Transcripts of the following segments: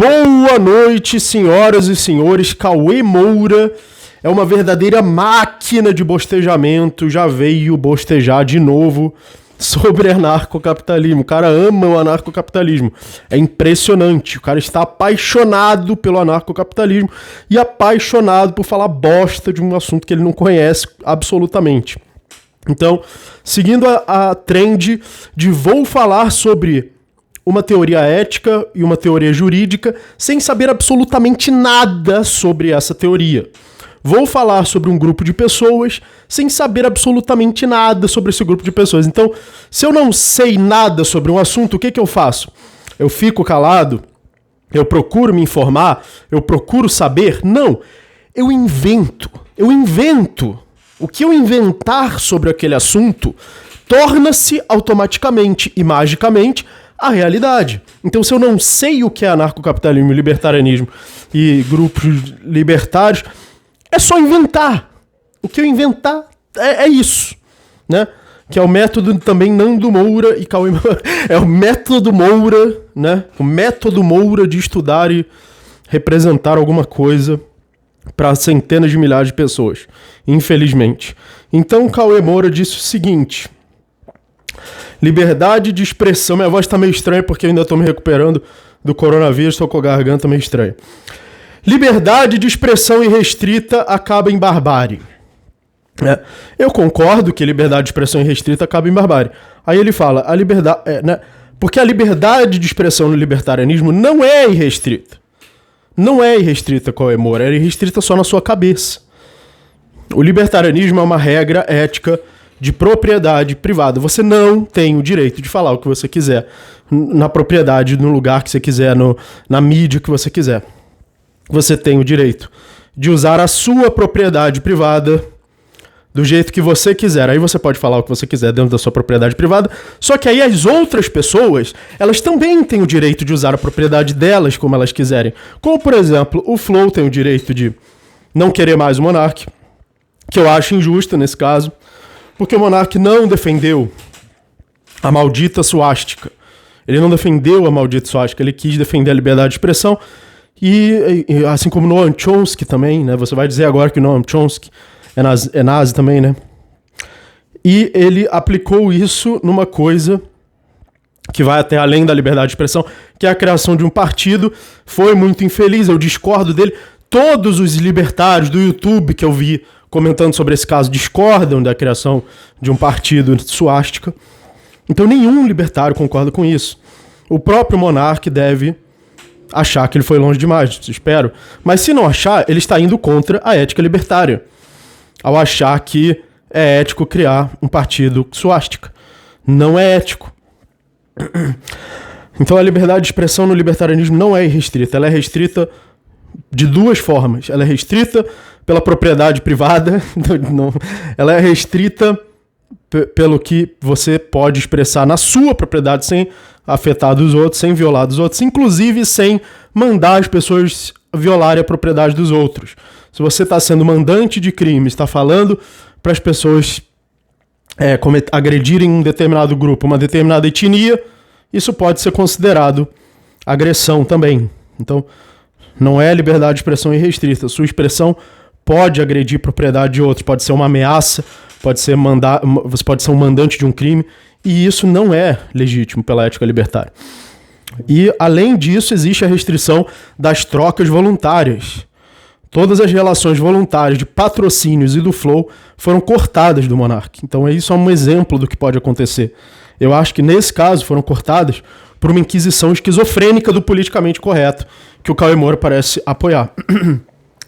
Boa noite, senhoras e senhores. Cauê Moura é uma verdadeira máquina de bostejamento. Já veio bostejar de novo sobre anarcocapitalismo. O cara ama o anarcocapitalismo. É impressionante. O cara está apaixonado pelo anarcocapitalismo e apaixonado por falar bosta de um assunto que ele não conhece absolutamente. Então, seguindo a trend de vou falar sobre uma teoria ética e uma teoria jurídica sem saber absolutamente nada sobre essa teoria. Vou falar sobre um grupo de pessoas sem saber absolutamente nada sobre esse grupo de pessoas. Então, se eu não sei nada sobre um assunto, o que eu faço? Eu fico calado? Eu procuro me informar? Eu procuro saber? Não. Eu invento. O que eu inventar sobre aquele assunto torna-se automaticamente e magicamente a realidade. Então, se eu não sei o que é anarcocapitalismo, libertarianismo e grupos libertários, é só inventar. O que eu inventar é isso, né? Que é o método também Nando Moura e Cauê Moura. É o método Moura, né? O método Moura de estudar e representar alguma coisa para centenas de milhares de pessoas, infelizmente. Então, Cauê Moura disse o seguinte: liberdade de expressão. Minha voz tá meio estranha porque eu ainda tô me recuperando do coronavírus, tô com a garganta meio estranha. Liberdade de expressão irrestrita acaba em barbárie. Eu concordo que liberdade de expressão irrestrita acaba em barbárie. Aí ele fala, a liberdade, né? Porque a liberdade de expressão no libertarianismo não é irrestrita. Não é irrestrita, Cauê Moura, é irrestrita só na sua cabeça. O libertarianismo é uma regra ética de propriedade privada. Você não tem o direito de falar o que você quiser na propriedade, no lugar que você quiser, na mídia que você quiser. Você tem o direito de usar a sua propriedade privada do jeito que você quiser. Aí você pode falar o que você quiser dentro da sua propriedade privada, só que aí as outras pessoas, elas também têm o direito de usar a propriedade delas como elas quiserem. Como, por exemplo, o Flow tem o direito de não querer mais o Monark, que eu acho injusto nesse caso, porque o Monark não defendeu a maldita suástica. Ele não defendeu a maldita suástica, ele quis defender a liberdade de expressão. E assim como Noam Chomsky também, né? Você vai dizer agora que Noam Chomsky é nazi também, né? E ele aplicou isso numa coisa que vai até além da liberdade de expressão, que é a criação de um partido. Foi muito infeliz, eu discordo dele. Todos os libertários do YouTube que eu vi comentando sobre esse caso discordam da criação de um partido suástica. Então nenhum libertário concorda com isso. O próprio Monark deve achar que ele foi longe demais, espero. Mas se não achar, ele está indo contra a ética libertária, ao achar que é ético criar um partido suástica. Não é ético. Então a liberdade de expressão no libertarianismo não é irrestrita. Ela é restrita de duas formas. Ela é restrita pela propriedade privada. Ela é restrita pelo que você pode expressar na sua propriedade sem afetar dos outros, sem violar dos outros, inclusive sem mandar as pessoas violarem a propriedade dos outros. Se você está sendo mandante de crime, está falando para as pessoas agredirem um determinado grupo, uma determinada etnia, isso pode ser considerado agressão também. Então, não é liberdade de expressão irrestrita. Sua expressão pode agredir propriedade de outros, pode ser uma ameaça, você pode ser um mandante de um crime, e isso não é legítimo pela ética libertária. E, além disso, existe a restrição das trocas voluntárias. Todas as relações voluntárias de patrocínios e do Flow foram cortadas do Monark. Então, isso é um exemplo do que pode acontecer. Eu acho que, nesse caso, foram cortadas por uma inquisição esquizofrênica do politicamente correto, que o Cauê Moura parece apoiar.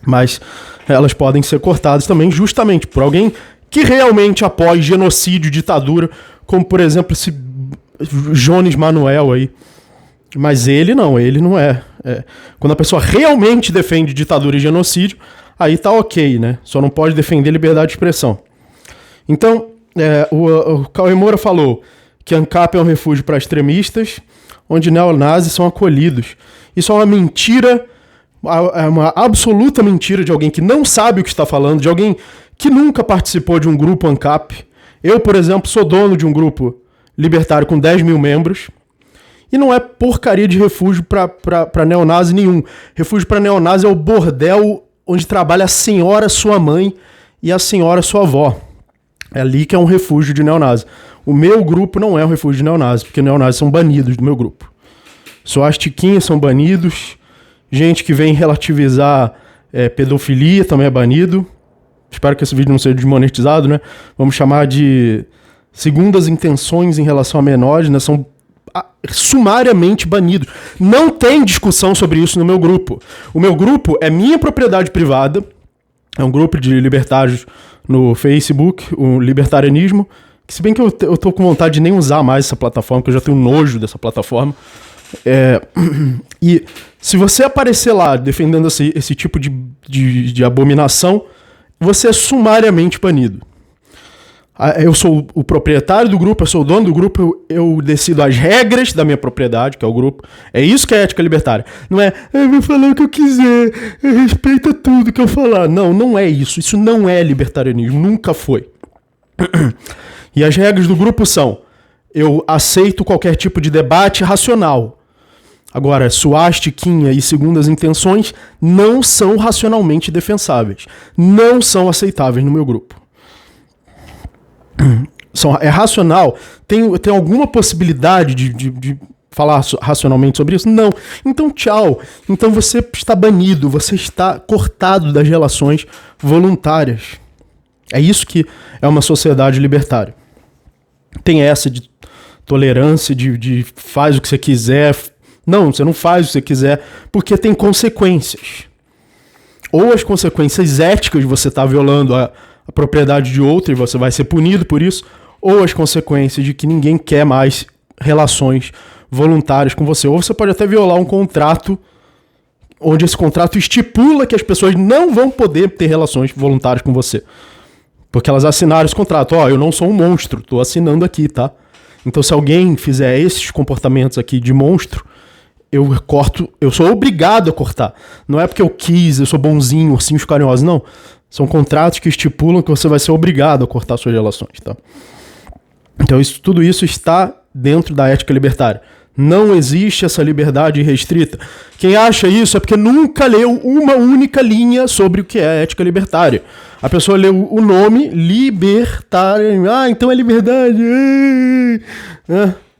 Mas elas podem ser cortadas também justamente por alguém que realmente apoie genocídio, ditadura, como, por exemplo, esse Jones Manuel aí. Mas ele não é. Quando a pessoa realmente defende ditadura e genocídio, aí tá ok, né? Só não pode defender liberdade de expressão. Então, o Cauê Moura falou que ANCAP é um refúgio para extremistas, onde neonazis são acolhidos. Isso é uma mentira, é uma absoluta mentira de alguém que não sabe o que está falando, de alguém que nunca participou de um grupo ANCAP. Eu, por exemplo, sou dono de um grupo libertário com 10 mil membros, E não é porcaria de refúgio pra neonazi nenhum. Refúgio pra neonazi é o bordel onde trabalha a senhora sua mãe e a senhora sua avó. É ali que é um refúgio de neonazi. O meu grupo não é um refúgio de neonazi, porque neonazis são banidos do meu grupo. Suastiquinhas são banidos. Gente que vem relativizar pedofilia também é banido. Espero que esse vídeo não seja desmonetizado, né? Vamos chamar de segundas intenções em relação a menores, né? São sumariamente banidos. Não tem discussão sobre isso no meu grupo. O meu grupo é minha propriedade privada. É um grupo de libertários no Facebook, o Libertarianismo. Que se bem que eu tô com vontade de nem usar mais essa plataforma, porque eu já tenho nojo dessa plataforma. E se você aparecer lá defendendo esse tipo de abominação, você é sumariamente banido. Eu sou o proprietário do grupo, eu sou o dono do grupo, eu decido as regras da minha propriedade, que é o grupo. É isso que é ética libertária. Não é, eu vou falar o que eu quiser, respeita tudo que eu falar. Não, não é isso. Isso não é libertarianismo, nunca foi. E as regras do grupo são: eu aceito qualquer tipo de debate racional. Agora, suastiquinha e segundas intenções não são racionalmente defensáveis. Não são aceitáveis no meu grupo. É racional? Tem alguma possibilidade de falar racionalmente sobre isso? Não. Então, tchau. Então você está banido, você está cortado das relações voluntárias. É isso que é uma sociedade libertária. Tem essa de tolerância, de faz o que você quiser. Não, você não faz o que você quiser, porque tem consequências. Ou as consequências éticas de você estar violando a propriedade de outro e você vai ser punido por isso, ou as consequências de que ninguém quer mais relações voluntárias com você. Ou você pode até violar um contrato, onde esse contrato estipula que as pessoas não vão poder ter relações voluntárias com você. Porque elas assinaram esse contrato. Eu não sou um monstro, tô assinando aqui, tá? Então se alguém fizer esses comportamentos aqui de monstro, eu corto, eu sou obrigado a cortar. Não é porque eu quis, eu sou bonzinho, ursinhos carinhosos, não. São contratos que estipulam que você vai ser obrigado a cortar suas relações, tá? Então tudo isso está dentro da ética libertária. Não existe essa liberdade restrita. Quem acha isso é porque nunca leu uma única linha sobre o que é ética libertária. A pessoa leu o nome libertária. Então é liberdade.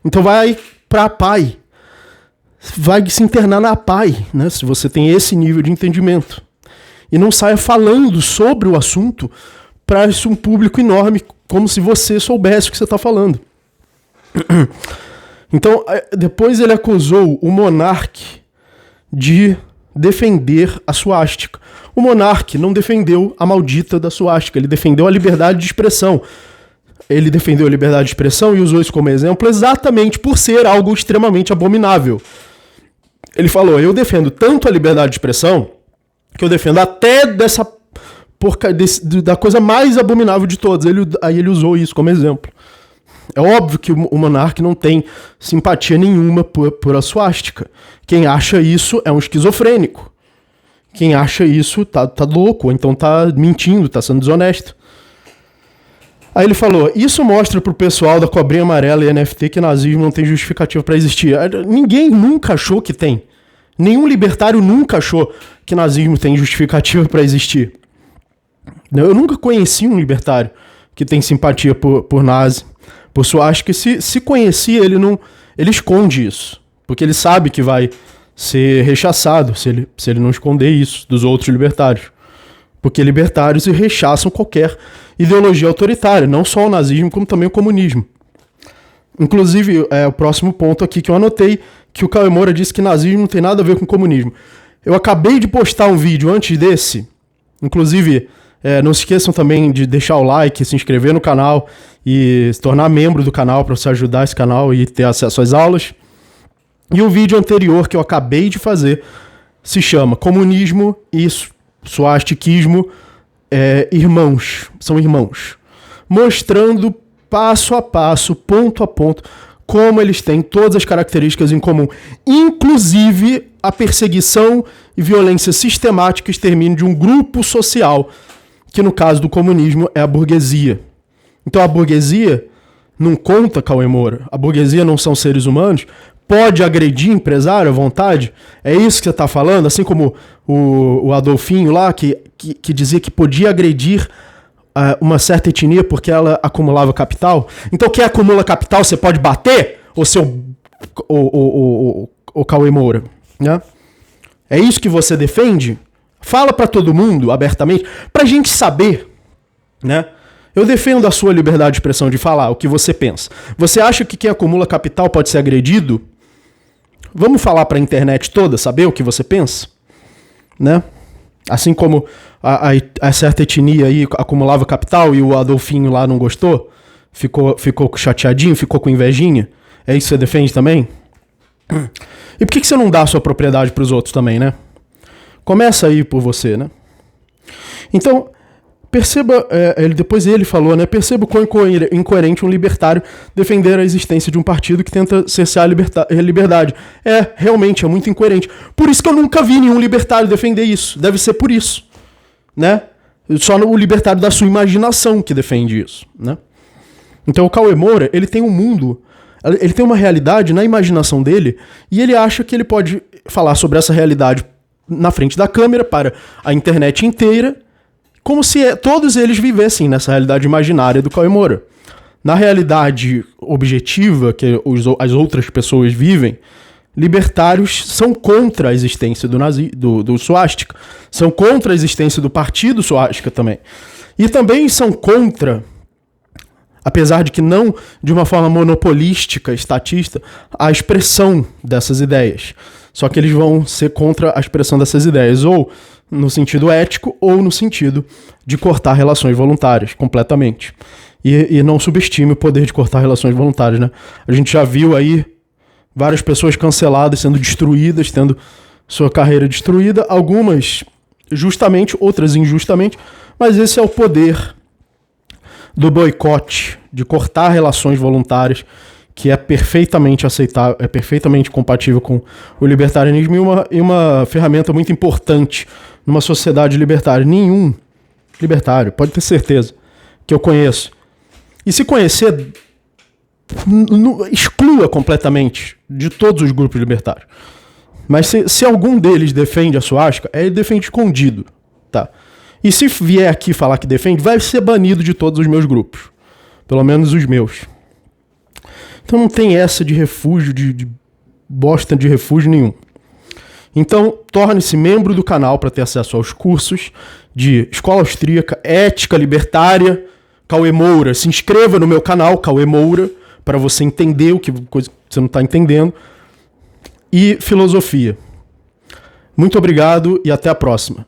Então vai pra PAI. Vai se internar na PAI, né? Se você tem esse nível de entendimento. E não saia falando sobre o assunto para um público enorme, como se você soubesse o que você está falando. Então, depois ele acusou o Monark de defender a suástica. O Monark não defendeu a maldita da suástica, ele defendeu a liberdade de expressão. Ele defendeu a liberdade de expressão e usou isso como exemplo exatamente por ser algo extremamente abominável. Ele falou, eu defendo tanto a liberdade de expressão que eu defendo até da coisa mais abominável de todas. Aí ele usou isso como exemplo. É óbvio que o monarca não tem simpatia nenhuma por a suástica. Quem acha isso é um esquizofrênico. Quem acha isso tá louco, ou então tá mentindo, tá sendo desonesto. Aí ele falou, isso mostra pro pessoal da cobrinha amarela e NFT que nazismo não tem justificativa para existir. Ninguém nunca achou que tem. Nenhum libertário nunca achou que nazismo tem justificativa para existir. Eu nunca conheci um libertário que tem simpatia por nazi, por suástica. Se conhecia, ele esconde isso. Porque ele sabe que vai ser rechaçado se ele não esconder isso dos outros libertários. Porque libertários rechaçam qualquer ideologia autoritária, não só o nazismo, como também o comunismo. Inclusive, o próximo ponto aqui que eu anotei, que o Cauê Moura disse que nazismo não tem nada a ver com comunismo. Eu acabei de postar um vídeo antes desse, inclusive, não se esqueçam também de deixar o like, se inscrever no canal e se tornar membro do canal para você ajudar esse canal e ter acesso às aulas. E o vídeo anterior que eu acabei de fazer se chama Comunismo e Suastiquismo irmãos, são irmãos, mostrando passo a passo, ponto a ponto, como eles têm todas as características em comum, inclusive a perseguição e violência sistemática e extermínio de um grupo social, que no caso do comunismo é a burguesia. Então a burguesia não conta, Cauê Moura, a burguesia não são seres humanos, pode agredir empresário à vontade? É isso que você está falando? Assim como o Adolfinho lá, que dizia que podia agredir uma certa etnia porque ela acumulava capital. Então quem acumula capital você pode bater? Ou seu o Cauê Moura, né? É isso que você defende? Fala pra todo mundo abertamente, pra gente saber, né? Eu defendo a sua liberdade de expressão de falar o que você pensa. Você acha que quem acumula capital pode ser agredido? Vamos falar pra internet toda saber o que você pensa, né? Assim como a certa etnia aí acumulava capital e o Adolfinho lá não gostou, ficou chateadinho, ficou com invejinha. É isso que você defende também? E por que você não dá a sua propriedade para os outros também, né? Começa aí por você, né? Então, perceba, depois ele falou, né? Perceba o quão incoerente um libertário defender a existência de um partido que tenta cercear a liberdade. Realmente, é muito incoerente. Por isso que eu nunca vi nenhum libertário defender isso. Deve ser por isso, né? Só o libertário da sua imaginação que defende isso, né? Então o Cauê Moura, ele tem um mundo, ele tem uma realidade na imaginação dele e ele acha que ele pode falar sobre essa realidade na frente da câmera para a internet inteira, como se todos eles vivessem nessa realidade imaginária do Cauê Moura. Na realidade objetiva que as outras pessoas vivem, libertários são contra a existência do swastika, são contra a existência do partido swastika também. E também são contra, apesar de que não de uma forma monopolística, estatista, a expressão dessas ideias. Só que eles vão ser contra a expressão dessas ideias, ou no sentido ético, ou no sentido de cortar relações voluntárias, completamente. E não subestime o poder de cortar relações voluntárias, né? A gente já viu aí várias pessoas canceladas, sendo destruídas, tendo sua carreira destruída, algumas justamente, outras injustamente, mas esse é o poder do boicote, de cortar relações voluntárias, que é perfeitamente aceitável, é perfeitamente compatível com o libertarianismo e uma ferramenta muito importante numa sociedade libertária. Nenhum libertário, pode ter certeza, que eu conheço. E se conhecer, exclua completamente de todos os grupos libertários. Mas se algum deles defende a swastika, ele defende escondido, tá? E se vier aqui falar que defende, vai ser banido de todos os meus grupos. Pelo menos os meus. Então não tem essa de refúgio, de bosta de refúgio nenhum. Então, torne-se membro do canal para ter acesso aos cursos de Escola Austríaca, Ética Libertária, Cauê Moura. Se inscreva no meu canal, Cauê Moura, para você entender coisa que você não está entendendo. E Filosofia. Muito obrigado e até a próxima.